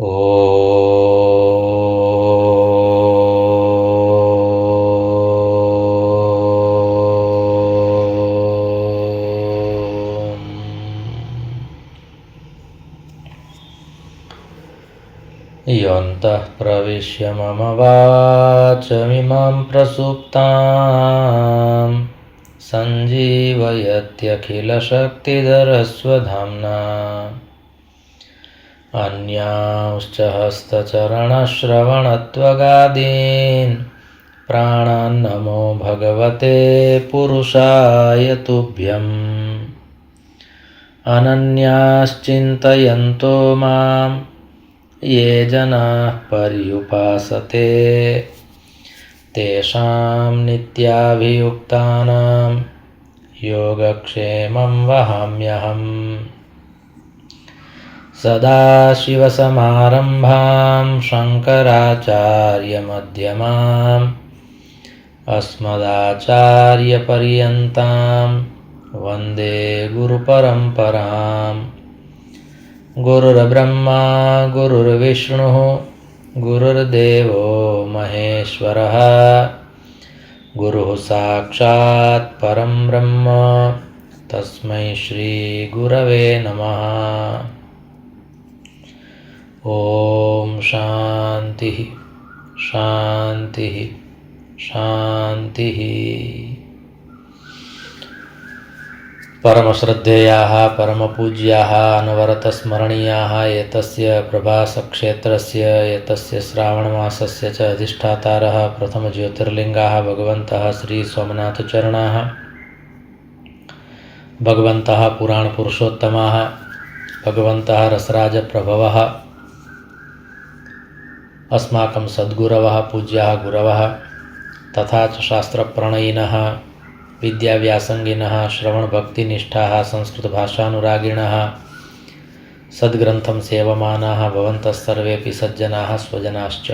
ॐ योऽन्तः प्रविश्य मम वाचमिमां प्रसुप्तां सञ्जीवयत्यखिलशक्तिधरस्वधाम्ना अन्यांश्च हस्तचरणश्रवणत्वगादीन् प्राणान्नमो भगवते पुरुषाय तुभ्यम्। अनन्याश्चिन्तयन्तो मां ये जनाः पर्युपासते तेषां नित्याभियुक्तानां योगक्षेमं वहाम्यहम्। सदाशिवसमारम्भां शङ्कराचार्यमध्यमाम् अस्मदाचार्यपर्यन्तां वन्दे गुरुपरम्पराम्। गुरुर्ब्रह्मा गुरुर्विष्णुः गुरुर्देवो महेश्वरः गुरुः साक्षात् परं ब्रह्म तस्मै श्रीगुरवे नमः। ॐ शान्तिः शान्तिः शान्तिः। परमश्रद्धेयाः परमपूज्याः अनवरतस्मरणीयाः एतस्य प्रभासक्षेत्रस्य एतस्य श्रावणमासस्य च अधिष्ठातारः प्रथमज्योतिर्लिङ्गाः भगवन्तः श्रीसोमनाथचरणाः भगवन्तः पुराणपुरुषोत्तमाः भगवन्तः रसराजप्रभवः अस्माकं सद्गुरवः पूज्याः गुरवः तथा च शास्त्रप्रणयिनः विद्याव्यासंगिनः श्रवणभक्तिनिष्ठाः संस्कृतभाषानुरागिणः सद्ग्रन्थं सेवमानाः भवन्तः सर्वेऽपि सज्जनाः स्वजनाश्च।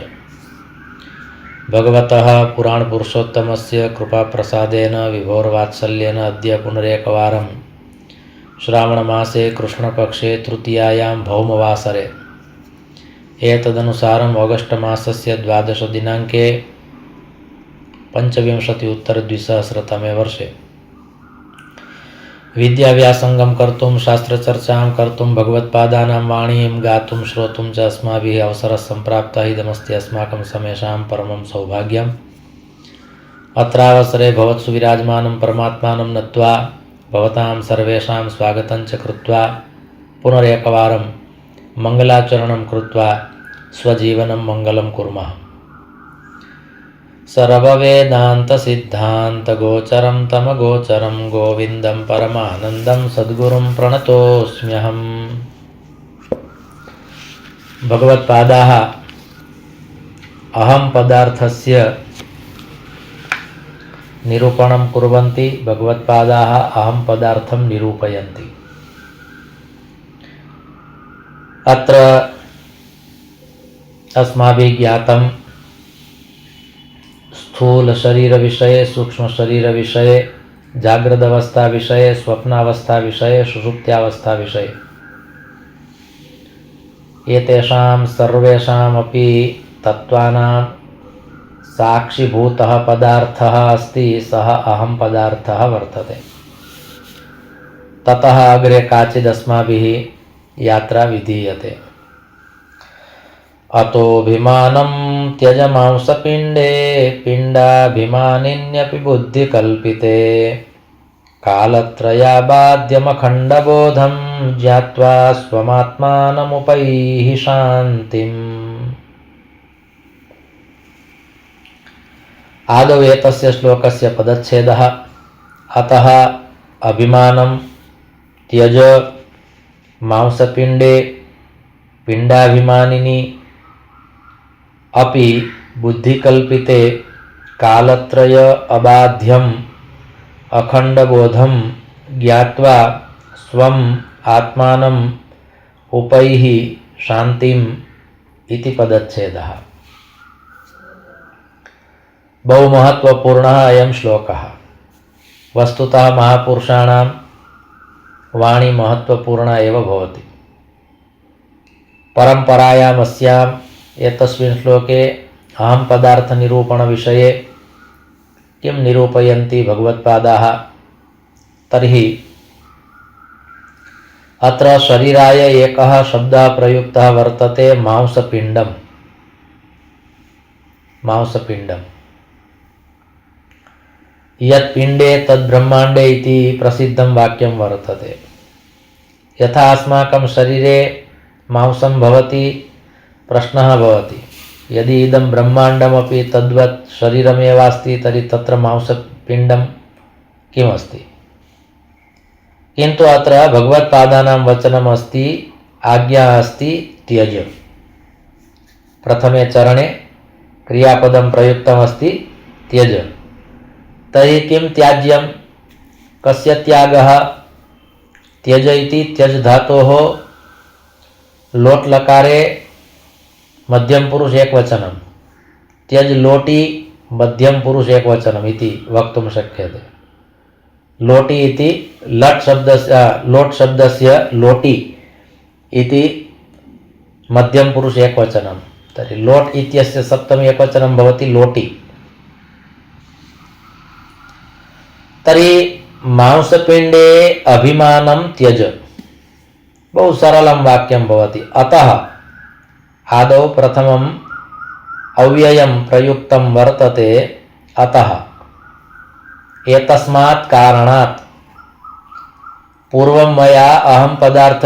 भगवतः पुराणपुरुषोत्तमस्य कृपाप्रसादेन विभोर्वात्सल्येन अद्य पुनरेकवारं श्रावणमासे कृष्णपक्षे तृतीयायां भौमवासरे एतदनुसारम् ऑगस्ट मासस्य 12 दिनाङ्के 25-उत्तर-द्विसहस्रतमे वर्षे विद्याव्यासंगं कर्तुं शास्त्रचर्चां कर्तुं भगवत्पादानां वाणीं गातुं श्रोतुं च अस्माभिः अवसरः सम्प्राप्तः। इदमस्ति अस्माकं समेषां परमं सौभाग्यम्। अत्रावसरे भवत्सु विराजमानं परमात्मानं नत्वा भवतां सर्वेषां स्वागतं च कृत्वा पुनरेकवारं मङ्गलाचरणं कृत्वा स्वजीवनं मङ्गलं कुर्मः। सर्ववेदान्तसिद्धान्तगोचरं तमगोचरं गोविन्दं परमानन्दं सद्गुरुं प्रणतोऽस्म्यहम्। भगवत्पादाः अहं पदार्थस्य निरूपणं कुर्वन्ति, भगवत्पादाः अहं पदार्थं निरूपयन्ति। अत्र अस्माभिः ज्ञातं स्थूल शरीर विषये, सूक्ष्म शरीर विषये, जागृत अवस्था विषये, स्वप्नावस्था विषये, सुषुप्त्यावस्था विषये एतेषां सर्वेषामपि तत्त्वानां साक्षिभूतः पदार्थः अस्ति, सः अहं पदार्थः वर्तते। ततः अग्रे काचिदस्माभिः यात्रा विधीयते। अतोऽभिमानं त्यज मांसपिण्डे पिण्डाभिमानिन्यपि बुद्धिकल्पिते कालत्रयाबाध्यमखण्डबोधं ज्ञात्वा स्वमात्मानमुपैहि शान्तिम्। आदौ एतस्य श्लोकस्य पदच्छेदः। अतः अभिमानं त्यज मांसपिण्डे पिण्डाभिमानिनि अपि बुद्धिकल्पिते कालत्रय अबाध्यम् अखण्डबोधं ज्ञात्वा स्वम् आत्मानम् उपैहि शान्तिम् इति पदच्छेदः। बहु महत्वपूर्णः अयं श्लोकः। वस्तुतः महापुरुषाणां वाणी महत्वपूर्णा एव भवति। परंपरायाम् अस्याम् एतस्मिन् श्लोके अहं पदार्थ निरूपण विषये किं निरूपयन्ति भगवत्पादाः तर्हि अत्र शरीराय एकः शब्दः प्रयुक्तः वर्तते मांसपिण्डम् मांसपिण्डम् यत् पिण्डे तद् ब्रह्माण्डे इति प्रसिद्धं वाक्यं वर्तते। यथा अस्माकं शरीरे मांसं भवति प्रश्नः भवति यदि इदं ब्रह्माण्डमपि तद्वत् शरीरमेवास्ति तर्हि तत्र मांसपिण्डं किमस्ति। किन्तु अत्र भगवत्पादानां वचनमस्ति आज्ञा अस्ति त्यज। प्रथमे चरणे क्रियापदं प्रयुक्तमस्ति त्यज। तर्हि किं त्याज्यं कस्य त्यागः त्यज इति त्यज धातोः लोट् लकारे मध्यम पुरुष एकवचनं त्यज लोटी मध्यम पुरुष एकवचनम् इति वक्तुं शक्यते। लोटी इति लोट् शब्दस्य लोटी इति मध्यम पुरुष एकवचनं तर्हि लोट् इत्यस्य सप्तमी एकवचनं भवति लोटी। तर्हि मांसपिण्डे अभिमानं त्यज बहु सरलं वाक्यं भवति। अतः आदौ प्रथमम् अव्ययं प्रयुक्तं वर्तते अतः एतस्मात् कारणात्। पूर्वं मया अहं पदार्थ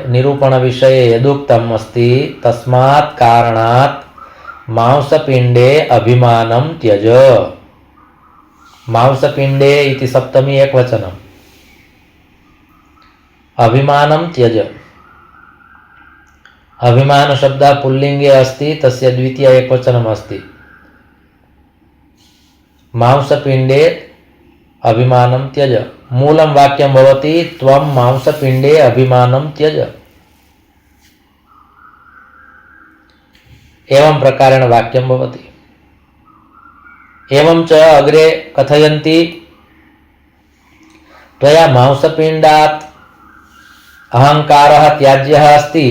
निरूपण विषये यदुक्तम् अस्ति तस्मात् कारणात् मांसपिण्डे अभिमानं त्यज। मांसपिण्डे इति सप्तमी एकवचनम् अभिमानं त्यज। अभिमान शब्दः पुल्लिंगे अस्ति तस्य द्वितीय एकवचनम् अस्ति। मांसपिण्डे अभिमानं त्यज। मूलं वाक्यं भवति त्वं मांसपिण्डे अभिमानं त्यज। एवं प्रकारेण वाक्यं भवति। एवं च अग्रे कथयन्ति त्वया मांसपिण्डात् अहंकारः त्याज्यः अस्ति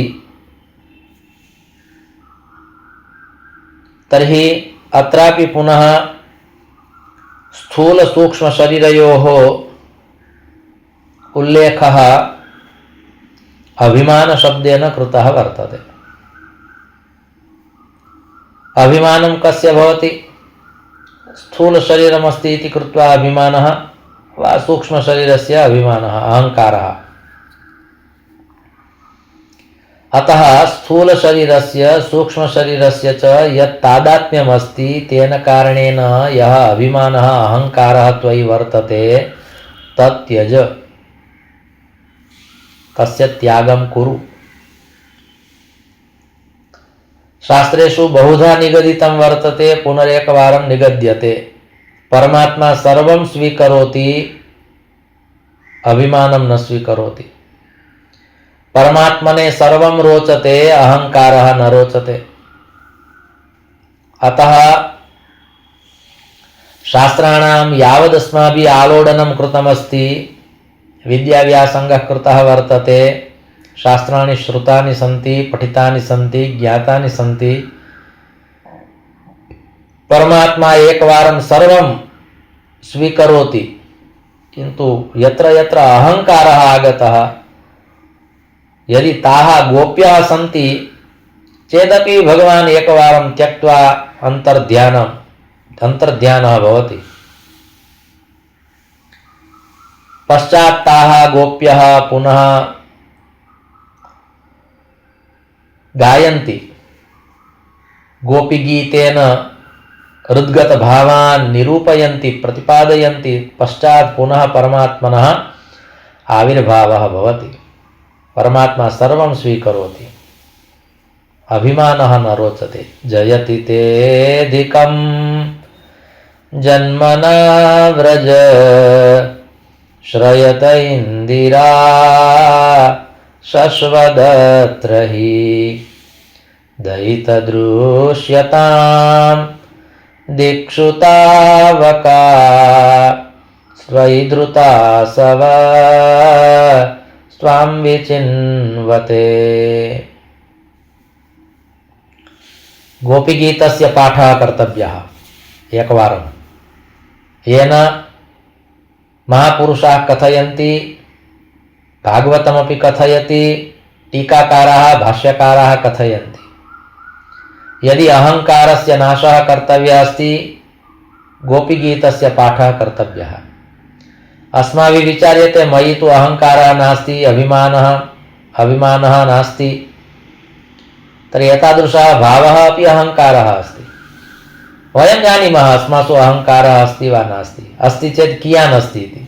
तर्हि अत्रापि पुनः स्थूल सूक्ष्म शरीरयोः उल्लेखः अभिमान शब्देन कृतः वर्तते। अभिमानं कस्य भवति स्थूल शरीरमस्ति इति कृत्वा अभिमानः वा सूक्ष्म शरीरस्य अभिमानः अहंकारः। अतः स्थूल शरीरस्य सूक्ष्म शरीरस्य च यत् तादात्म्यमस्ति तेन कारणेन यः अभिमानः अहंकारः त्वयि वर्तते तत् त्यज। तस्य त्यागं कुरु। शास्त्रेषु बहुधा निगदितं वर्तते पुनरेकवारं निगद्यते। परमात्मा सर्वं स्वीकरोति अभिमानं न स्वीकरोति। परमात्मने सर्वं रोचते अहंकारः न रोचते। अतः शास्त्राणां यावदस्माभिः आलोडनं कृतमस्ति विद्याव्यासङ्गः कृतः वर्तते। शास्त्राणि श्रुतानि सन्ति पठितानि सन्ति ज्ञातानि सन्ति। परमात्मा एकवारं सर्वं स्वीकरोति किन्तु यत्र यत्र अहंकारः आगतः यदि ताः गोप्याः सन्ति चेदपि भगवान् एकवारं त्यक्त्वा अन्तर्ध्यानः भवति। पश्चात् ताः गोप्यः पुनः गायन्ति। गोपीगीतेन हृद्गत भावान् निरूपयन्ति प्रतिपादयन्ति। पश्चात् पुनः परमात्मनः आविर्भावः भवति। परमात्मा सर्वं स्वीकरोति। अभिमानः न रोचते। जयति तेऽधिकं जन्मना व्रज श्रयत इंदिरा शश्वदत्र हि दयितदृश्यतां दिक्षु तावका स्वैधृतासव स्वां विचिन्वते। गोपीगीतस्य पाठः कर्तव्यः एकवारं, येन महापुरुषाः कथयन्ति, भागवतमपि कथयति, टीकाकाराः भाष्यकाराः कथयन्ति। यदि अहङ्कारस्य नाशः कर्तव्यः अस्ति, गोपीगीतस्य पाठः कर्तव्यः। अस्माभिः विचार्यते मयि तु अहङ्कारः नास्ति, अभिमानः नास्ति, तर्हि एतादृशः भावः अपि अहङ्कारः अस्ति। वयं जानीमः अस्मासु अहङ्कारः अस्ति वा नास्ति, अस्ति चेत् कियान् अस्ति इति।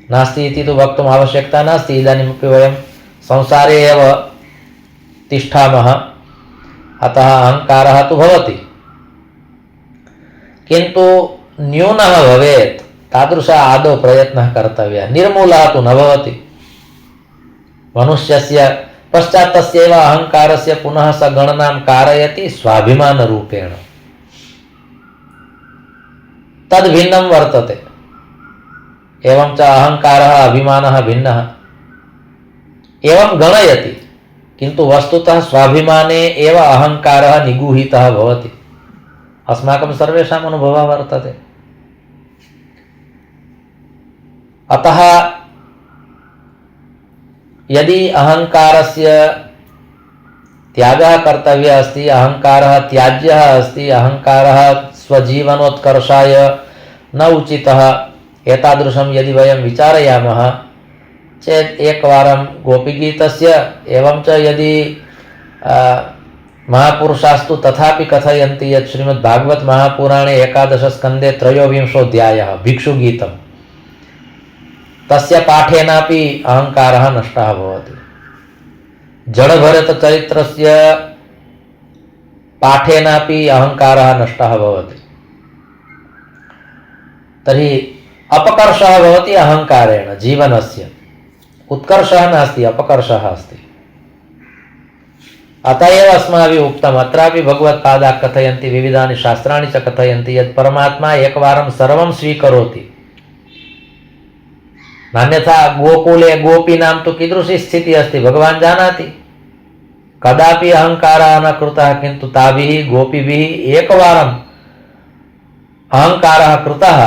नास्ति इति तु वक्तुम् आवश्यकता नास्ति, इदानीमपि वयं संसारे एव तिष्ठामः, अतः अहङ्कारः तु भवति, किन्तु न्यूनः भवेत्, तादृशः आदौ प्रयत्नः कर्तव्यः। निर्मूलः तु न भवति। मनुष्यस्य पश्चात् तस्यैव अहङ्कारस्य पुनः स गणनां कारयति स्वाभिमानरूपेण, तद् भिन्नं वर्तते। एवं च अहङ्कारः अभिमानः भिन्नः, एवं गणयति, किन्तु वस्तुतः स्वाभिमाने एव अहङ्कारः निगूहितः भवति। अस्माकं सर्वेषाम् अनुभवः वर्तते। अतः यदि अहङ्कारस्य त्यागः कर्तव्यः अस्ति, अहङ्कारः त्याज्यः अस्ति, अहङ्कारः स्वजीवनोत्कर्षाय न उचितः, एतादृशं यदि वयं विचारयामः चेत् एकवारं गोपीगीतस्य, एवं च यदि महापुरुषास्तु तथापि कथयन्ति यत् श्रीमद्भागवत महापुराणे 11 स्कन्धे 23 भिक्षुगीतं, तस्य पाठेनापि अहङ्कारः नष्टः भवति। जडभरतचरित्रस्य पाठेनापि अहङ्कारः नष्टः भवति। तर्हि अपकर्षः भवति अहङ्कारेण जीवनस्य, उत्कर्षः नास्ति, अपकर्षः अस्ति। अतः एव अस्माभिः उक्तम्, अत्रापि भगवत्पादाः कथयन्ति, विविधानि शास्त्राणि च कथयन्ति यत् परमात्मा एकवारं सर्वं स्वीकरोति। नान्यथा गोकुले गोपीनां तु कीदृशी स्थितिः अस्ति भगवान् जानाति। कदापि अहङ्कारः न कृतः, किन्तु ताभिः गोपीभिः एकवारम् अहङ्कारः कृतः,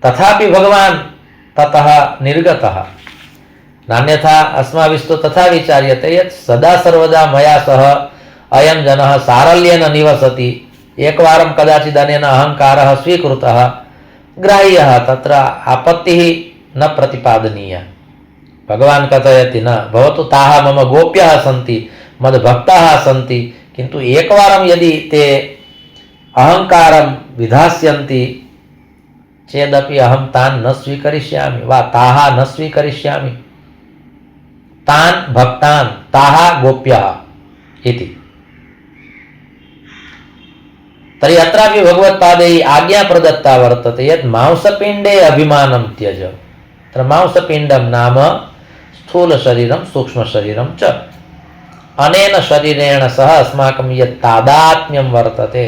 तथापि भगवान् ततः निर्गतः। नान्यथा अस्माभिस्तु तथा विचार्यते यत् सदा सर्वदा मया सह अयं जनः सारल्येन निवसति, एकवारं कदाचिदनेन अहङ्कारः स्वीकृतः, ग्राह्यः, तत्र आपत्तिः न प्रतिपादनीया। भगवान् कथयति न, भवतु ताः मम गोप्यः सन्ति, मद्भक्ताः सन्ति, किन्तु एकवारं यदि ते अहङ्कारं विधास्यन्ति चेदपि अहं तान् न स्वीकरिष्यामि वा ताः न स्वीकरिष्यामि, तान् भक्तान्, ताः गोप्यः इति। तर्हि अत्रापि भगवत्पादैः आज्ञा प्रदत्ता वर्तते यत् मांसपिण्डे अभिमानं त्यज। तत्र मांसपिण्डं नाम स्थूलशरीरं सूक्ष्मशरीरं च। अनेन शरीरेण सह अस्माकं यत् तादात्म्यं वर्तते,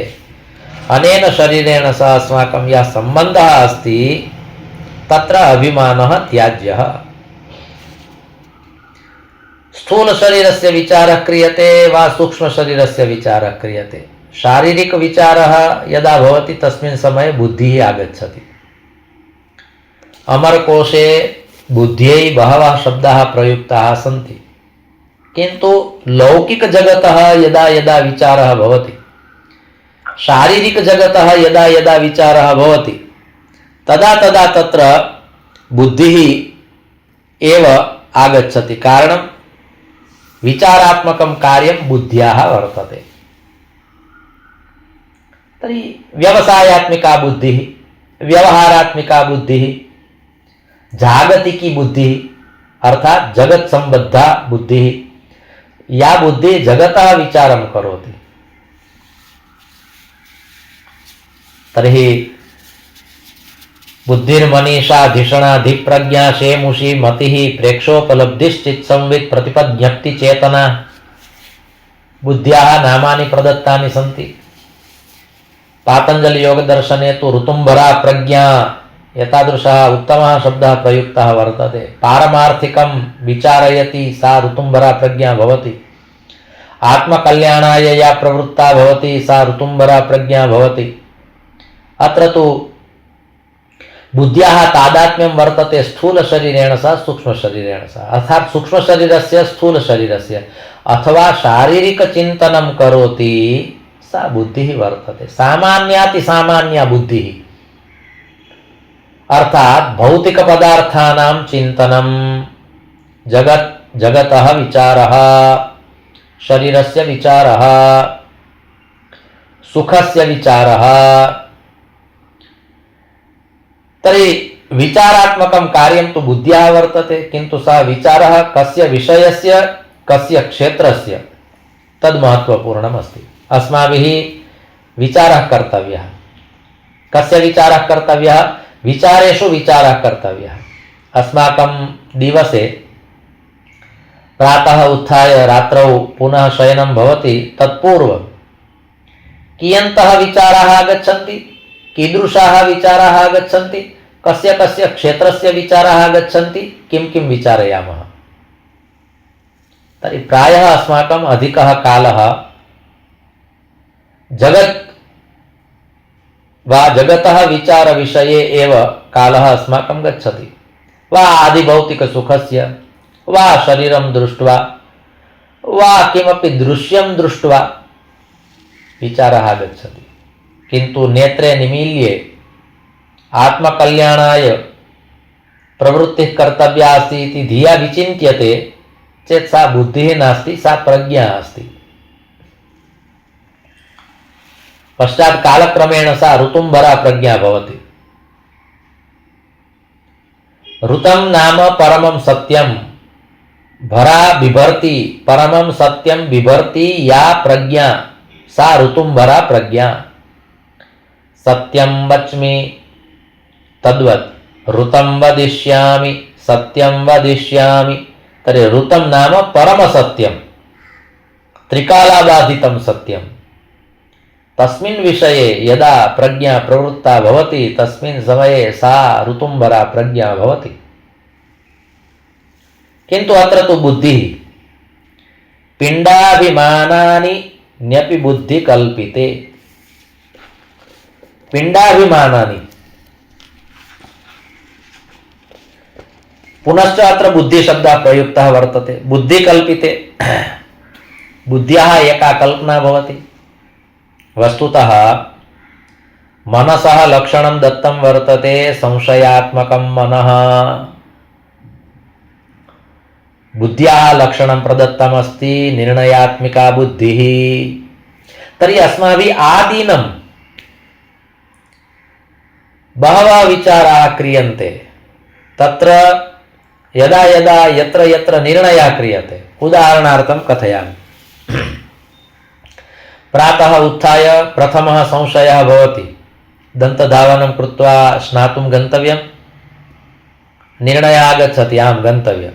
अनेन शरीरेण सह अस्माकं यः सम्बन्धः अस्ति, तत्र अभिमानः त्याज्यः। स्थूलशरीरस्य विचारः क्रियते वा सूक्ष्मशरीरस्य विचारः क्रियते, शारीरिकविचारः यदा भवति तस्मिन् समये बुद्धिः आगच्छति। अमरकोशे बुद्ध्यै बहवः शब्दाः प्रयुक्ताः सन्ति, किन्तु लौकिकजगतः यदा यदा विचारः भवति, शारीरिकजगतः यदा यदा विचारः भवति, तदा तदा तत्र बुद्धिः एव आगच्छति। कारणं विचारात्मकं कार्यं बुद्ध्याः वर्तते। तर्हि व्यवसायात्मिका बुद्धिः, व्यवहारात्मिका बुद्धिः, जागतिकी बुद्धिः अर्थात जगत संबद्धा बुद्धिः, या बुद्धिः जगतः विचारं करोति। तर्हि बुद्धिर्मनीषा धिषणाधिप्रज्ञा शेमुषी मतिः प्रेक्षोपलब्धिश्चित् संवित् प्रतिपज्ञप्ति चेतना। बुद्ध्याः नामानि प्रदत्तानि सन्ति। पातंजलि योग दर्शने तु ऋतुम्भरा प्रज्ञा एतादृशः उत्तमः शब्दः प्रयुक्तः वर्तते। पारमार्थिकं विचारयति सा ऋतुम्भरा प्रज्ञा भवति। आत्मकल्याणाय या प्रवृत्ता भवति सा ऋतुम्बरा प्रज्ञा भवति। अत्र तु बुद्ध्याः तादात्म्यं वर्तते स्थूलशरीरेण सह सूक्ष्मशरीरेण सह, अर्थात् सूक्ष्मशरीरस्य स्थूलशरीरस्य अथवा शारीरिकचिन्तनं करोति सा बुद्धिः वर्तते। सामान्यातिसामान्या बुद्धिः, अर्थात् भौतिकपदार्थानां चिन्तनं, जगतः विचारः, शरीरस्य विचारः, सुखस्य विचारः। तर्हि विचारात्मकं कार्यं तु बुद्ध्या वर्तते, किन्तु सः विचारः कस्य विषयस्य कस्य क्षेत्रस्य तद् महत्त्वपूर्णम् अस्ति। अस्माभिः विचारः कर्तव्यः। कस्य विचारः कर्तव्यः? विचारेषु विचारः कर्तव्यः। अस्माकं दिवसे प्रातः उत्थाय रात्रौ पुनः शयनं भवति, तत्पूर्वं कियन्तः विचाराः आगच्छन्ति, कीदृशाः विचाराः आगच्छन्ति, कस्य कस्य क्षेत्रस्य विचाराः आगच्छन्ति, किं किं विचारयामः। तर्हि प्रायः अस्माकम् अधिकः कालः जगतः विचारविषये एव कालः अस्माकं गच्छति। वा आदिभौतिकसुखस्य, वा शरीरं दृष्ट्वा, वा किमपि दृश्यं दृष्ट्वा विचारः आगच्छति। किन्तु नेत्रे निमील्य आत्मकल्याणाय प्रवृत्तिः कर्तव्या अस्ति इति धिया विचिन्त्यते चेत् सा बुद्धिः नास्ति, सा प्रज्ञा अस्ति। पश्चात् कालक्रमेण सा ऋतुम्बरा प्रज्ञा भवति। ऋतं नाम परमं सत्यं, भरा बिभर्ति, परमं सत्यं बिभर्ति या प्रज्ञा सा ऋतुम्बरा प्रज्ञा। सत्यं वच्मि तद्वत् ऋतं वदिष्यामि, सत्यं वदिष्यामि। तर्हि ऋतं नाम परमसत्यं, त्रिकालाबाधितं सत्यं। तस्मिन् विषये यदा प्रज्ञा प्रवृत्ता भवति तस्मिन् समये सा ऋतुम्बरा प्रज्ञा भवति। किन्तु अत्र तु बुद्धिः पिण्डाभिमानानि न्यपि बुद्धि कल्पिते। पिण्डाभिमानानि, पुनश्च अत्र बुद्धिशब्दः प्रयुक्तः वर्तते। बुद्धि कल्पिते, बुद्ध्याः एका कल्पना भवति। वस्तुतः मनसः लक्षणं दत्तं वर्तते संशयात्मकं मनः। बुद्ध्याः लक्षणं प्रदत्तमस्ति निर्णयात्मिका बुद्धिः। तर्हि अस्माभिः आदिनं बहवः विचाराः क्रियन्ते। तत्र यदा यदा यत्र यत्र निर्णयः क्रियते, उदाहरणार्थं कथयामि। प्रातः उत्थाय प्रथमः संशयः भवति, दन्तधावनं कृत्वा स्नातुं गन्तव्यं। निर्णयः आगच्छति, आं गन्तव्यं,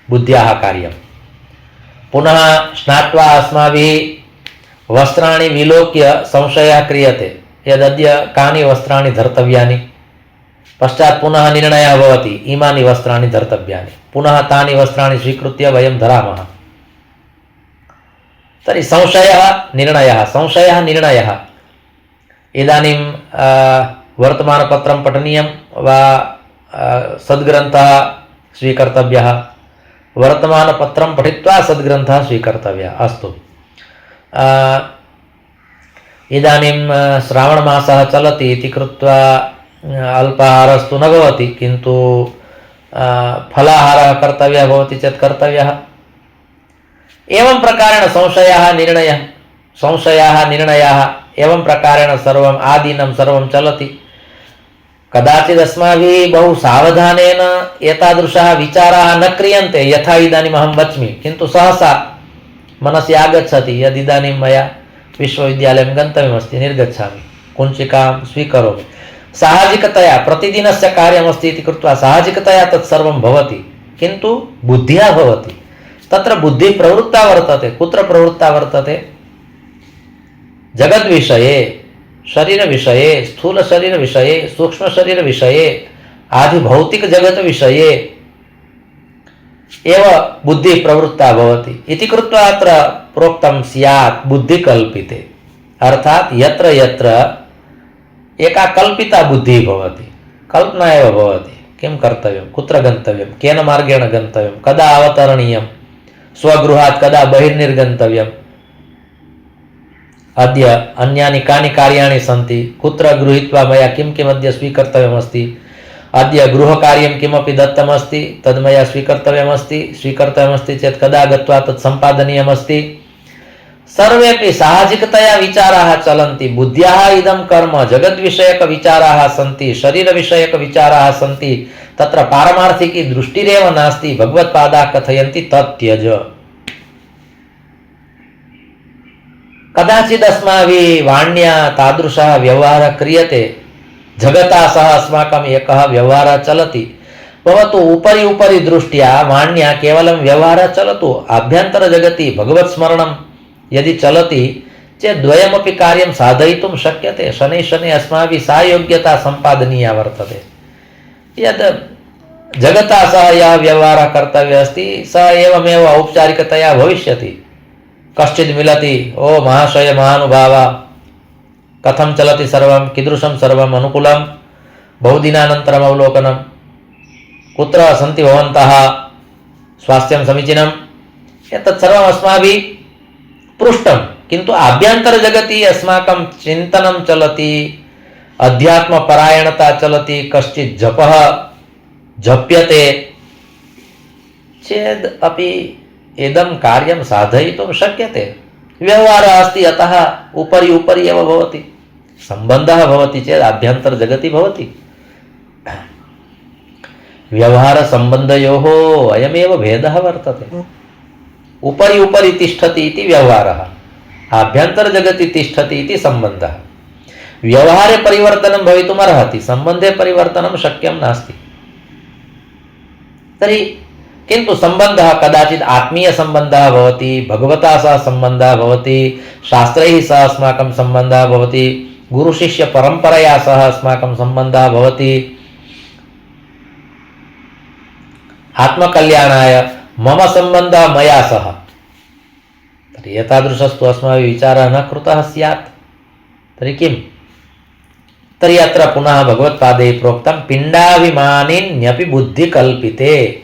बुद्ध्याः कार्यं। पुनः स्नात्वा अस्माभिः वस्त्राणि विलोक्य संशयः क्रियते, यदद्य कानि वस्त्राणि धर्तव्यानि। पश्चात् पुनः निर्णयः भवति, इमानि वस्त्राणि धर्तव्यानि। पुनः तानि वस्त्राणि स्वीकृत्य वयं धरामः। तर्हि संशयः निर्णयः, संशयः निर्णयः। इदानीं वर्तमानपत्रं पठनीयं वा सद्ग्रन्थः स्वीकर्तव्यः। वर्तमानपत्रं पठित्वा सद्ग्रन्थः स्वीकर्तव्यः। अस्तु, इदानीं श्रावणमासः चलति इति कृत्वा अल्पाहारस्तु न भवति, किन्तु फलाहारः कर्तव्यः भवति चेत् कर्तव्यः। एवं प्रकारेण संशयः निर्णयः, संशयाः निर्णयाः, एवं प्रकारेण सर्वम् आदिनं सर्वं चलति। कदाचित् अस्माभिः बहु सावधानेन एतादृशाः विचाराः न क्रियन्ते, यथा इदानीम् अहं वच्मि, किन्तु सहसा मनसि आगच्छति यद् इदानीं मया विश्वविद्यालयं गन्तव्यमस्ति, निर्गच्छामि, कुञ्चिकां स्वीकरोमि। साहजिकतया प्रतिदिनस्य कार्यमस्ति इति कृत्वा साहजिकतया तत्सर्वं भवति, किन्तु बुद्ध्या भवति। तत्र बुद्धिः प्रवृत्ता वर्तते। कुत्र प्रवृत्ता वर्तते? जगद्विषये, शरीरविषये, स्थूलशरीरविषये, सूक्ष्मशरीरविषये, आदिभौतिकजगद्विषये। एव बुद्धिः प्रवृत्ता भवति इति कृत्वा अत्र प्रोक्तं स्यात् बुद्धिकल्पिते, अर्थात् यत्र यत्र एका कल्पिता बुद्धिः भवति, कल्पना एव भवति, किं कर्तव्यं, कुत्र गन्तव्यं, केन मार्गेण गन्तव्यं, कदा अवतरणीयं, स्वगृहात् कदा बहिर्निर्गन्तव्यम्, अद्य अन्यानि कानि कार्याणि सन्ति, कुत्र गृहीत्वा मया किं किम् अद्य स्वीकर्तव्यमस्ति, अद्य गृहकार्यं किमपि दत्तमस्ति तद् मया स्वीकर्तव्यमस्ति चेत् कदा गत्वा तत् सम्पादनीयमस्ति, सर्वेपि साहजिकतया विचाराः चलन्ति। बुद्ध्याः इदं कर्म जगद्विषयकविचाराः सन्ति, शरीरविषयकविचाराः सन्ति, तत्र पारमार्थिकी दृष्टिरेव नास्ति। भगवत्पादाः कथयन्ति तत् त्यज। कदाचित् अस्माभिः वाण्या तादृशः व्यवहारः क्रियते, जगता सह अस्माकम् एकः व्यवहारः चलति, भवतु उपरि उपरि दृष्ट्या वाण्या केवलं व्यवहारः चलतु, आभ्यन्तरजगति भगवत्स्मरणं यदि चलति चेत् द्वयमपि कार्यं साधयितुं शक्यते। शनैः शनैः अस्माभिः सा योग्यता सम्पादनीया वर्तते। यद् जगता सह यः व्यवहारः कर्तव्यः अस्ति सः एवमेव औपचारिकतया भविष्यति। कश्चित् मिलति, ओ महाशय महानुभाव, कथं चलति सर्वं, कीदृशं सर्वम् अनुकूलं, बहुदिनानन्तरम् अवलोकनं, कुत्र सन्ति भवन्तः, स्वास्थ्यं समीचीनम्, एतत् सर्वम् अस्माभिः पृष्टं, किन्तु आभ्यन्तरजगति अस्माकं चिन्तनं चलति, अध्यात्मपरायणता चलति, कश्चित् जपः जप्यते चेद् अपि इदं कार्यं साधयितुं शक्यते। व्यवहारः अस्ति, अतः उपरि उपरि एव भवति, सम्बन्धः भवति चेत् आभ्यन्तरजगति भवति। व्यवहारसम्बन्धयोः अयमेव भेदः वर्तते। उपरि उपरि तिष्ठति इति व्यवहारः, आभ्यन्तरजगति तिष्ठति इति सम्बन्धः। व्यवहारे परिवर्तनं भवितुम् अर्हति, सम्बन्धे परिवर्तनं शक्यं नास्ति। तर्हि किन्तु सम्बन्धः कदाचित् आत्मीयसम्बन्धः भवति, भगवता सह सम्बन्धः भवति, शास्त्रैः सह अस्माकं सम्बन्धः भवति, गुरुशिष्यपरम्परया सह अस्माकं सम्बन्धः भवति, आत्मकल्याणाय मम सम्बन्धः मया सह। तर्हि एतादृशस्तु अस्माभिः विचारः न कृतः स्यात्, तर्हि किम्? तर्हि अत्र पुनः भगवत्पादैः प्रोक्तं पिण्डाभिमानिन्यपि बुद्धिकल्पिते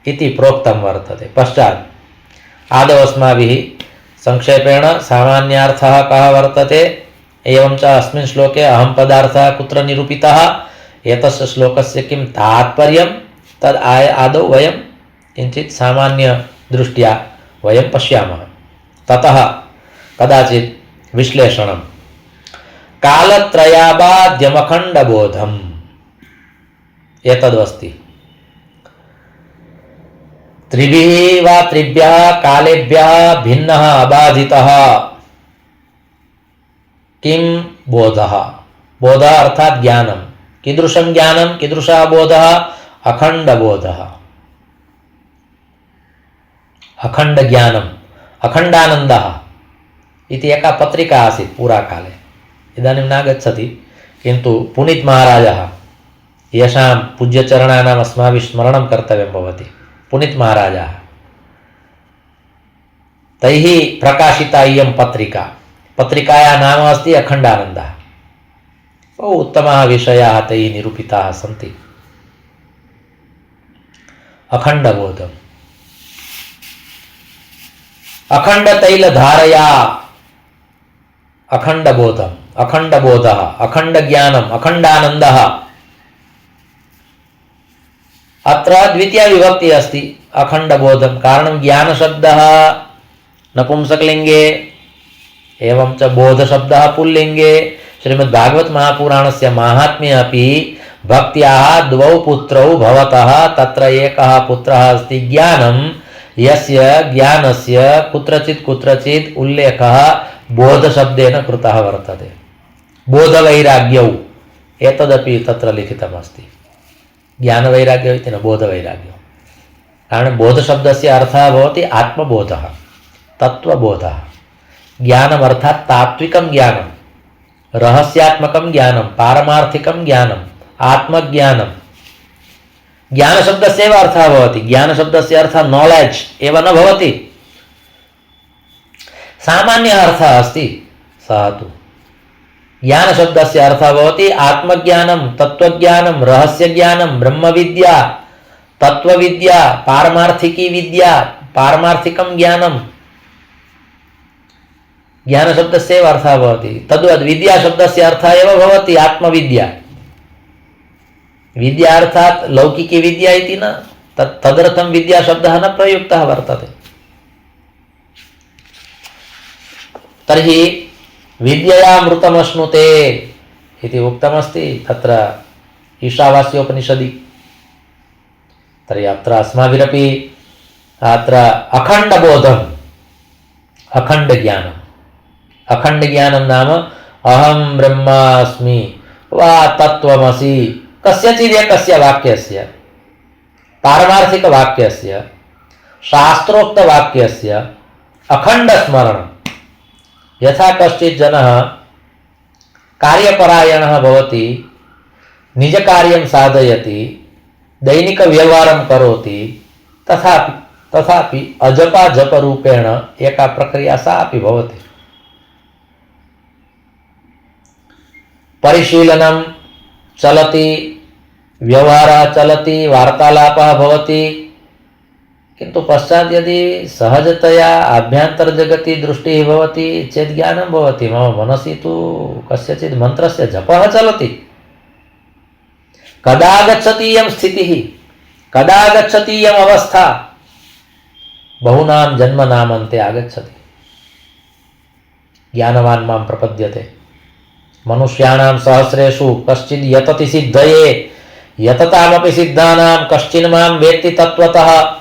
इति प्रोक्तं वर्तते। पश्चात् आदौ अस्माभिः संक्षेपेण सामान्यार्थः कः वर्तते, एवं च अस्मिन् श्लोके अहं पदार्थः कुत्र निरूपितः, एतस्य श्लोकस्य किं तात्पर्यं, तद् आदौ वयं किञ्चित् सामान्यदृष्ट्या वयं पश्यामः। ततः कदाचित् विश्लेषणं। कालत्रयाबाध्यमखण्डबोधम् एतदस्ति। त्रिभिः वा त्रिभ्यः कालेभ्यः भिन्नः अबाधितः किं बोधः। बोधः अर्थात् ज्ञानं। कीदृशं ज्ञानं, कीदृशः बोधः? अखण्डबोधः, अखण्डज्ञानम्, अखण्डानन्दः इति एका पत्रिका आसीत् पुराकाले, इदानीं नागच्छति, किन्तु पुनीत् महाराजः, येषां पूज्यचरणानाम् अस्माभिः स्मरणं कर्तव्यं भवति, पुनीत् महाराजः, तैः प्रकाशिता इयं पत्रिका। पत्रिकायाः नाम अस्ति अखण्डानन्दः। बहु उत्तमाः विषयाः तैः निरूपिताः सन्ति। अखण्डबोधम्, अखण्डतैलधारया अखण्डबोधम्, अखण्डबोधः, अखण्डज्ञानम्, अखण्डानन्दः। अत्र द्वितीया विभक्ति अस्ति अखण्डबोधं, कारणं ज्ञानशब्दः नपुंसकलिङ्गे एवं च बोधशब्दः पुल्लिङ्गे। श्रीमद्भागवत महापुराणस्य माहात्म्ये अपि भक्त्याः द्वौ पुत्रौ भवतः, तत्र एकः पुत्रः अस्ति ज्ञानं, यस्य ज्ञानस्य कुत्रचित् कुत्रचित् उल्लेखः बोधशब्देन कृतः वर्तते। बोधवैराग्यौ एतदपि तत्र लिखितमस्ति। ज्ञानवैराग्यौ इति न, बोधवैराग्यौ। कारण बोधशब्दस्य अर्थः भवति आत्मबोधः, तत्त्वबोधः। ज्ञानम् अर्थात् तात्विकं ज्ञानं, रहस्यात्मकं ज्ञानं, पारमार्थिकं ज्ञानं, आत्मज्ञानं। ज्ञानशब्दस्यैव अर्थः भवति। ज्ञानशब्दस्य अर्थः नालेज् एव न भवति, सामान्यः अर्थः अस्ति सः तु। ज्ञानशब्दस्य अर्थः भवति आत्मज्ञानं, तत्त्वज्ञानं, रहस्यज्ञानं, ब्रह्मविद्या, तत्त्वविद्या, पारमार्थिकी विद्या, पारमार्थिकं ज्ञानं। ज्ञानशब्दस्यैव अर्थः भवति। तद्वद् विद्याशब्दस्य अर्थः एव भवति आत्मविद्या। विद्या अर्थात् लौकिकी विद्या इति न, तदर्थं विद्याशब्दः न प्रयुक्तः वर्तते। तर्हि विद्ययामृतमश्नुते इति उक्तमस्ति तत्र ईशावास्योपनिषदि। तर्हि अत्र अस्माभिरपि अत्र अखण्डबोधम्, अखण्डज्ञानम्, अखण्डज्ञानं नाम अहं ब्रह्मास्मि वा तत्त्वमसि कस्यचिदेकस्य वाक्यस्य, पारमार्थिकवाक्यस्य, शास्त्रोक्तवाक्यस्य अखण्डस्मरणं। यथा कश्चित् जनः कार्यपरायणः भवति, निजकार्यं साधयति, दैनिकव्यवहारं करोति, तथापि अजपाजपरूपेण एका प्रक्रिया सा अपि भवति। परिशीलनं चलति, व्यवहारः चलति, वार्तालापः भवति, किन्तु पश्चात् यदि सहजतया आभ्यन्तरजगति दृष्टिः भवति चेत् ज्ञानं भवति। मम मनसि तु कस्यचित् मन्त्रस्य जपः चलति। कदा गच्छति इयं स्थितिः, कदा गच्छति इयम् अवस्था? बहूनां जन्मनामन्ते आगच्छति। ज्ञानवान् मां प्रपद्यते। मनुष्याणां सहस्रेषु कश्चित् यतति सिद्धये, यततामपि सिद्धानां कश्चिन् मां वेत्ति तत्त्वतः।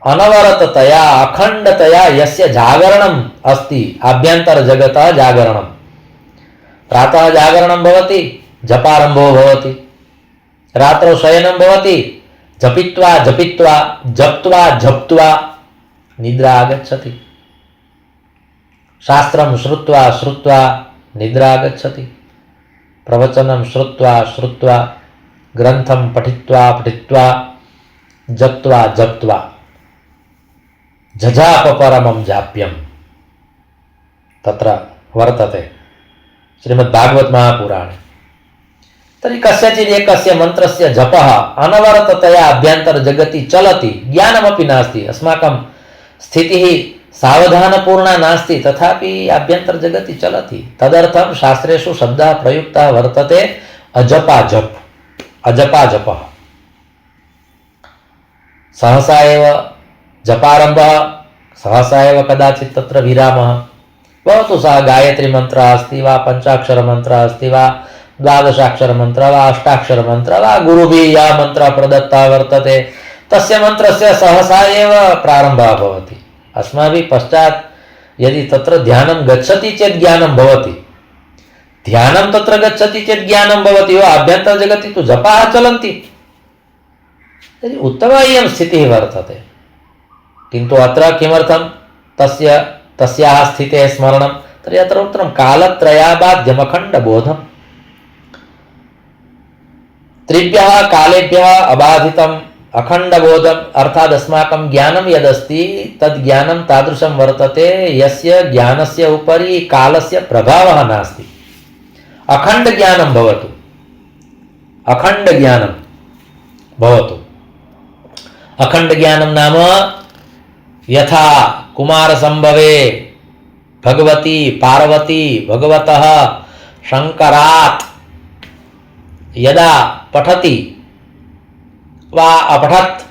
अनवरततया अखण्डतया यस्य जागरणम् अस्ति, आभ्यन्तरजगतः जागरणं। प्रातः जागरणं भवति, जपारम्भो भवति। रात्रौ शयनं भवति, जपित्वा जपित्वा जप्त्वा जप्त्वा निद्रा आगच्छति। शास्त्रं श्रुत्वा श्रुत्वा निद्रा आगच्छति। प्रवचनं श्रुत्वा श्रुत्वा, ग्रन्थं पठित्वा पठित्वा, जप्त्वा जप्त्वा जजाप परमं जाप्यं तत्र वर्तते श्रीमद्भागवत महापुराणे। तर्हि कस्यचित् एकस्य मन्त्रस्य जपः अनवरततया अभ्यन्तरजगति चलति, ज्ञानमपि नास्ति, अस्माकं स्थितिः सावधानपूर्णा नास्ति, तथापि आभ्यन्तरजगति चलति। तदर्थं शास्त्रेषु शब्दः प्रयुक्तः वर्तते अजपाजप, अजपाजपः। सहसा एव जपारम्भः, सहसा एव कदाचित् तत्र विरामः भवतु। सः गायत्रीमन्त्रः अस्ति वा, पञ्चाक्षरमन्त्रः अस्ति वा, द्वादशाक्षरमन्त्रः वा, अष्टाक्षरमन्त्रः वा, गुरुभिः यः मन्त्रः प्रदत्तः वर्तते तस्य मन्त्रस्य सहसा एव प्रारम्भः भवति। अस्माभिः पश्चात् यदि तत्र ध्यानं गच्छति चेत् ज्ञानं भवति, ध्यानं तत्र गच्छति चेत् ज्ञानं भवति वा, आभ्यन्तरजगति तु जपाः चलन्ति। तर्हि उत्तमा इयं स्थितिः वर्तते। किन्तु अत्र किमर्थं तस्याः स्थितेः स्मरणं? तर्हि अत्र उक्तं कालत्रयाबाध्यमखण्डबोधम्। त्रिभ्यः कालेभ्यः अबाधितम् अखण्डबोधम्, अर्थात् अस्माकं ज्ञानं यदस्ति तद् ज्ञानं तादृशं वर्तते यस्य ज्ञानस्य उपरि कालस्य प्रभावः नास्ति। अखण्डज्ञानं भवतु, अखण्डज्ञानं भवतु। अखण्डज्ञानं नाम यथा कुमारसम्भवे भगवती पार्वती भगवतः शङ्करात् यदा पठति वा अपठत्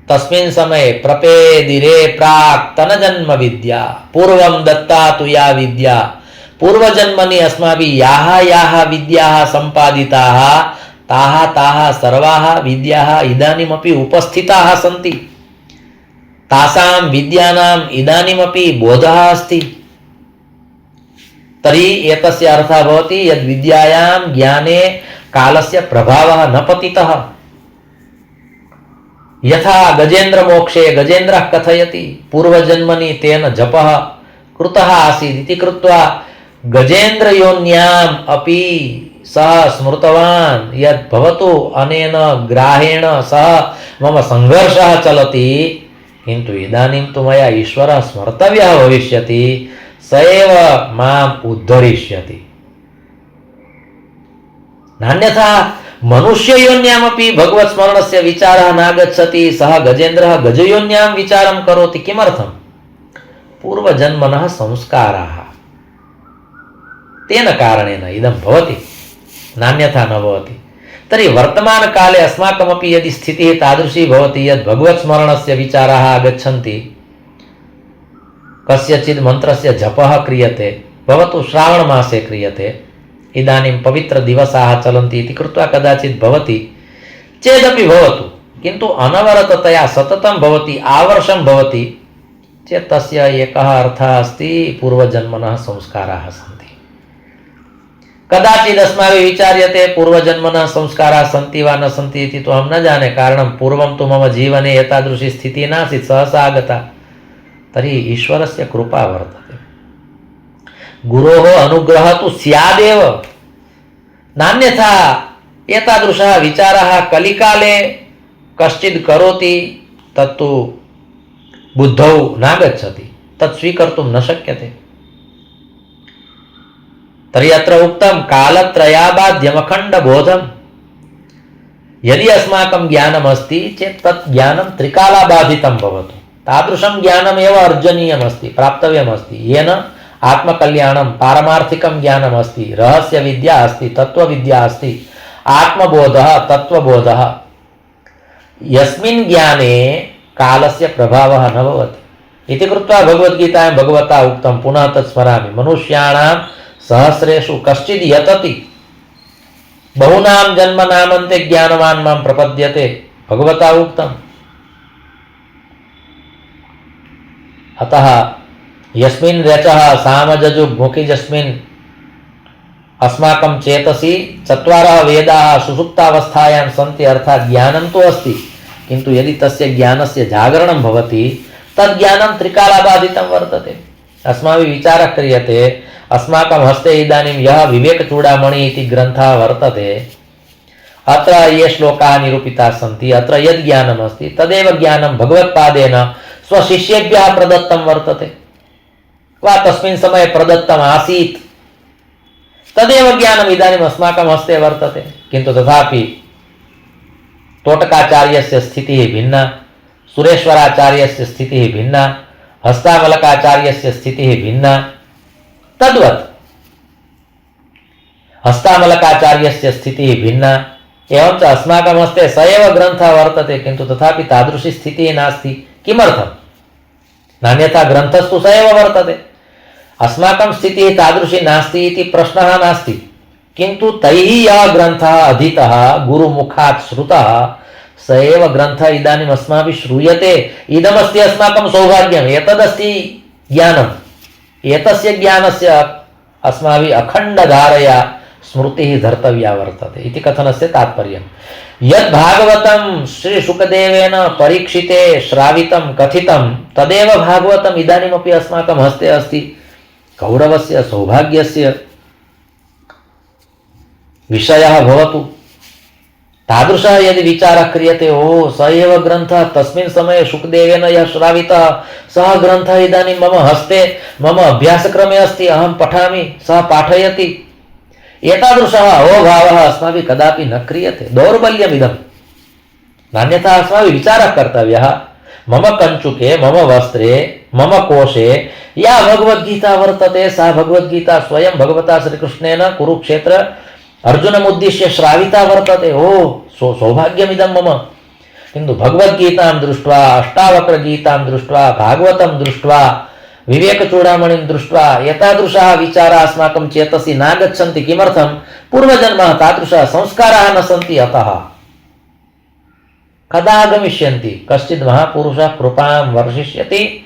तस्मिन् समये प्रपेदिरे प्राक्तनजन्म विद्या पूर्वं दत्ता तु या विद्या। पूर्वजन्मनि अस्माभिः याः याः विद्याः सम्पादिताः ताः ताः सर्वाः विद्याः इदानीमपि उपस्थिताः सन्ति। तासां विद्यानाम् इदानीमपि बोधः अस्ति। तर्हि एतस्य अर्थः भवति यद् विद्यायां ज्ञाने कालस्य प्रभावः न पतितः। यथा गजेन्द्रमोक्षे गजेन्द्रः कथयति पूर्वजन्मनि तेन जपः कृतः आसीत् इति कृत्वा गजेन्द्रयोन्याम् अपि सः स्मृतवान् यद् भवतु अनेन ग्राहेण सह मम संघर्षः चलति, किन्तु इदानीं तु मया ईश्वरः स्मर्तव्यः भविष्यति, स एव माम् उद्धरिष्यति। नान्यथा मनुष्ययोन्यामपि भगवत्स्मरणस्य विचारः नागच्छति, सः गजेन्द्रः गजयोन्यां विचारं करोति। किमर्थम्? पूर्वजन्मनः संस्काराः, तेन कारणेन इदं भवति, नान्यथा न भवति। तर्हि वर्तमानकाले अस्माकमपि यदि स्थितिः तादृशी भवति यद् भगवत्स्मरणस्य विचाराः आगच्छन्ति, कस्यचित् मन्त्रस्य जपः क्रियते, भवतु श्रावणमासे क्रियते, इदानीं पवित्रदिवसाः चलन्ति इति कृत्वा कदाचित् भवति चेदपि भवतु, किन्तु अनवरततया सततं भवति, आवर्षं भवति चेत् तस्य एकः अर्थः अस्ति, पूर्वजन्मनः संस्काराः सन्ति। कदाचित् अस्माभिः विचार्यते पूर्वजन्मनः संस्काराः सन्ति वा न सन्ति इति तु अहं न जाने, कारणं पूर्वं तु मम जीवने एतादृशी स्थितिः नासीत्, सहसा आगता। तर्हि ईश्वरस्य कृपा वर्तते, गुरोः अनुग्रहः तु स्यादेव, नान्यथा एतादृशः विचारः कलिकाले कश्चित् करोति तत्तु बुद्धौ नागच्छति, तत् स्वीकर्तुं न शक्यते। तर्हि अत्र उक्तं कालत्रयाबाध्यमखण्डबोधम्। यदि अस्माकं ज्ञानम् अस्ति चेत् तत् ज्ञानं त्रिकालाबाधितं भवतु, तादृशं ज्ञानमेव अर्जनीयमस्ति, प्राप्तव्यमस्ति, येन आत्मकल्याणं, पारमार्थिकं ज्ञानम् अस्ति, रहस्यविद्या अस्ति, तत्त्वविद्या अस्ति, आत्मबोधः, तत्त्वबोधः। यस्मिन् ज्ञाने कालस्य प्रभावः न भवति इति कृत्वा भगवद्गीतायां भगवता उक्तं, पुनः तत् स्मरामि, मनुष्याणां सहस्रेषु कश्चिद् यतति बहुनां जन्मनामन्ते ज्ञानवान् मां प्रपद्यते, भगवता उक्तम्। अतः यस्मिन् रचः सामजजुमुखिजस्मिन् अस्माकं चेतसि चत्वारः वेदाः सुषुप्तावस्थायां सन्ति, अर्थात् ज्ञानं तु अस्ति, किन्तु यदि तस्य ज्ञानस्य जागरणं भवति तद् ज्ञानं त्रिकालाबाधितं वर्तते। अस्माभिः विचारः क्रियते, अस्माकं हस्ते इदानीं यः विवेकचूडामणि इति ग्रन्थः वर्तते, अत्र ये श्लोकाः निरूपिताः सन्ति, अत्र यद् ज्ञानमस्ति तदेव ज्ञानं भगवत्पादेन स्वशिष्येभ्यः प्रदत्तं वर्तते वा तस्मिन् समये प्रदत्तम् आसीत्, तदेव ज्ञानम् इदानीम् अस्माकं हस्ते वर्तते। किन्तु तथापि तोटकाचार्यस्य स्थितिः भिन्ना, सुरेश्वराचार्यस्य स्थितिः भिन्ना, हस्तामलकाचार्यस्य स्थितिः भिन्ना। तद्वत् हस्तामलकाचार्यस्य स्थितिः भिन्ना, एवञ्च अस्माकं हस्ते स एव ग्रन्थः वर्तते, किन्तु तथापि तादृशी स्थितिः नास्ति। किमर्थं? नान्यथा ग्रन्थस्तु स एव वर्तते, अस्माकं स्थितिः तादृशी नास्ति इति प्रश्नः नास्ति, किन्तु तैः यः ग्रन्थः अधीतः, गुरुमुखात् श्रुतः, स एव ग्रन्थः इदानीम् अस्माभिः श्रूयते। इदमस्ति अस्माकं सौभाग्यम्, एतदस्ति ज्ञानम्, एतस्य ज्ञानस्य अस्माभिः अखण्डधारया स्मृतिः धर्तव्या वर्तते इति कथनस्य तात्पर्यं। यद् भागवतं श्रीशुकदेवेन परीक्षिते श्रावितं कथितं तदेव भागवतम् इदानीमपि अस्माकं हस्ते अस्ति। कौरवस्य सौभाग्यस्य विषयः भवतु, तादृशः यदि विचारः क्रियते, ओ स एव ग्रन्थः तस्मिन् समये शुकदेवेन यः श्रावितः सः ग्रन्थः इदानीं मम हस्ते, मम अभ्यासक्रमे अस्ति, अहं पठामि, सः पाठयति, एतादृशः अहोभावः अस्माभिः कदापि न क्रियते। दौर्बल्यमिदं, नान्यथा अस्माभिः विचारः कर्तव्यः। मम कञ्चुके, मम वस्त्रे, मम कोशे या भगवद्गीता वर्तते, सा भगवद्गीता स्वयं भगवता श्रीकृष्णेन कुरुक्षेत्र अर्जुनमुद्दिश्य श्राविता वर्तते। ओ सौभाग्यमिदं मम। किन्तु भगवद्गीतां दृष्ट्वा, अष्टावक्रगीतां दृष्ट्वा, भागवतं दृष्ट्वा, विवेकचूडामणिं दृष्ट्वा एतादृशाः विचाराः अस्माकं चेतसि नागच्छन्ति। किमर्थं? पूर्वजन्मः तादृशाः संस्काराः न सन्ति। अतः कदा आगमिष्यन्ति? कश्चित् महापुरुषः कृपां वर्षिष्यति,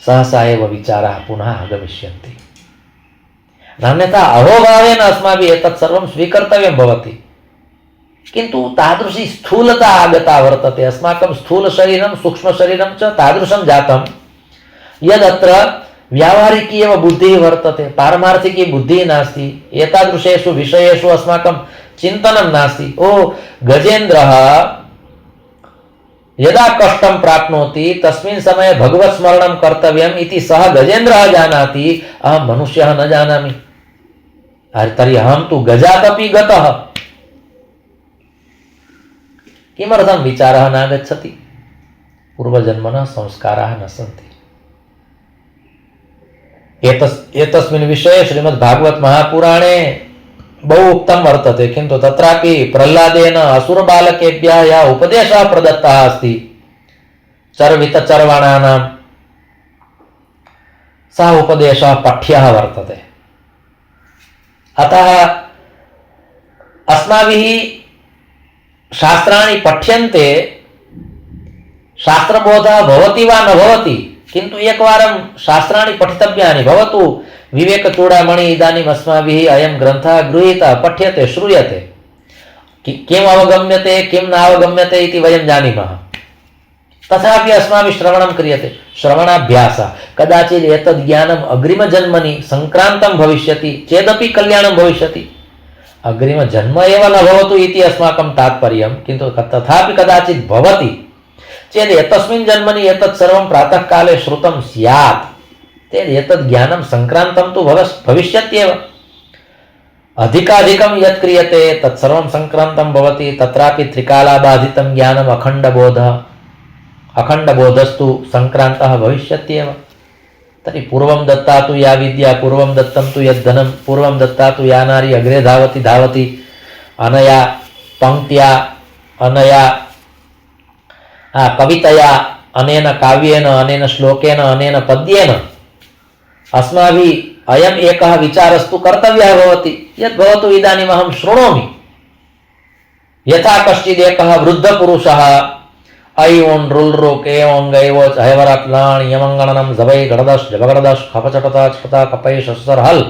सहसा एव विचाराः पुनः आगमिष्यन्ति। नान्यथा अहोभावेन अस्माभिः एतत् सर्वं स्वीकर्तव्यं भवति। किन्तु तादृशी स्थूलता आगता वर्तते। अस्माकं स्थूलशरीरं सूक्ष्मशरीरं च तादृशं जातं यदत्र व्यावहारिकी एव बुद्धिः वर्तते, पारमार्थिकी बुद्धिः नास्ति, एतादृशेषु विषयेषु अस्माकं चिन्तनं नास्ति। ओ गजेन्द्रः यदा कष्टं प्राप्नोति तस्मिन् समये भगवत् स्मरणं कर्तव्यम् इति सः गजेन्द्रः जानाति, अहं मनुष्यः न जानामि। तर्हि अहं तु गजादपि गतः। किमर्थं विचारः नागच्छति? पूर्वजन्मनः संस्काराः न सन्ति। एतस्मिन् विषये श्रीमद्भागवत महापुराणे बहु उक्तं वर्तते, किन्तु तत्रापि प्रह्लादेन असुरबालकेभ्यः यः उपदेशः प्रदत्तः अस्ति चर्वितचर्वणानां, सः उपदेशः पठ्यः वर्तते। अतः अस्माभिः शास्त्राणि पठ्यन्ते, शास्त्रबोधः भवति वा न भवति, किन्तु एकवारं शास्त्राणि पठितव्यानि। भवतु विवेकचूडामणि इदानीम् अस्माभिः अयं ग्रन्थः गृहीतः, पठ्यते, श्रूयते, किम् अवगम्यते किं न अवगम्यते इति वयं जानीमः। तथापि अस्माभिः श्रवणं क्रियते, श्रवणाभ्यासः। कदाचित् एतद् ज्ञानम् अग्रिमजन्मनि सङ्क्रान्तं भविष्यति चेदपि कल्याणं भविष्यति। अग्रिमजन्म एव न भवतु इति अस्माकं तात्पर्यं, किन्तु तथापि कदाचित् भवति चेत् एतस्मिन् जन्मनि एतत् सर्वं प्रातःकाले श्रुतं स्यात् चेत् एतद् ज्ञानं सङ्क्रान्तं तु भविष्यत्येव। अधिकाधिकं यत् क्रियते तत्सर्वं सङ्क्रान्तं भवति। तत्रापि त्रिकालाबाधितं ज्ञानम् अखण्डबोधस्तु सङ्क्रान्तः भविष्यत्येव। तर्हि पूर्वं दत्ता तु या विद्या, पूर्वं दत्तं तु यद्धनं, पूर्वं दत्ता तु या नारी अग्रे धावति धावति, अनया पङ्क्त्या, अनया कवितया, अनेन काव्येन, अनेन श्लोकेन, अनेन पद्येन अस्माभिः अयम् एकः विचारस्तु कर्तव्यः भवति। यत् भवतु इदानीम् अहं शृणोमि। यथा कश्चिदेकः वृद्धपुरुषः ऐओन् रुल्रुक् एवं गैवोच हैवरात् लाण् यमङ्गणनं जबै गडदश् जबगडदश् खपचटता छटा कपै शस्सर हल्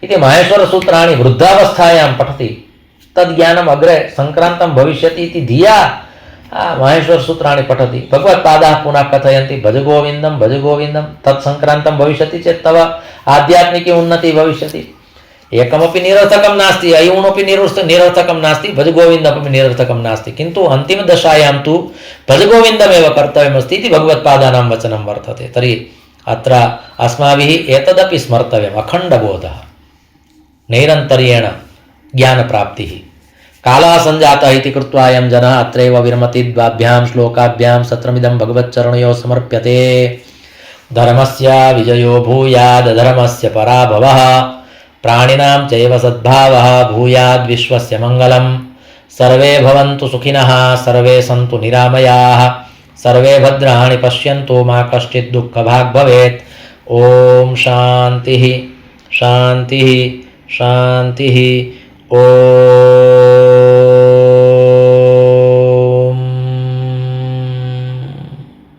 इति माहेश्वरसूत्राणि वृद्धावस्थायां पठति। तद् ज्ञानम् अग्रे सङ्क्रान्तं भविष्यति इति धिया माहेश्वरसूत्राणि पठति। भगवत्पादाः पुनः कथयन्ति भज गोविन्दं तत् सङ्क्रान्तं भविष्यति चेत् तव आध्यात्मिकी उन्नतिः भविष्यति। एकमपि निरर्थकं नास्ति, अयोनपि निरर्थकं नास्ति, भज गोविन्दमपि निरर्थकं नास्ति, किन्तु अन्तिमदशायां तु भज गोविन्दमेव कर्तव्यमस्ति इति भगवत्पादानां वचनं वर्तते। तर्हि अत्र अस्माभिः एतदपि स्मर्तव्यम्, अखण्डबोधः, नैरन्तर्येण ज्ञानप्राप्तिः। कालः सञ्जातः इति कृत्वा अयं जनः अत्रैव विरमति। द्वाभ्यां श्लोकाभ्यां सत्रमिदं भगवच्चरणयोः समर्प्यते। धर्मस्य विजयो भूयाद् अधर्मस्य पराभवः, प्राणिनां चैव सद्भावः भूयाद् विश्वस्य मङ्गलं। सर्वे भवन्तु सुखिनः, सर्वे सन्तु निरामयाः, सर्वे भद्राणि पश्यन्तु, मा कश्चित् दुःखभाग् भवेत्। ॐ शान्तिः शान्तिः शान्तिः। ॐ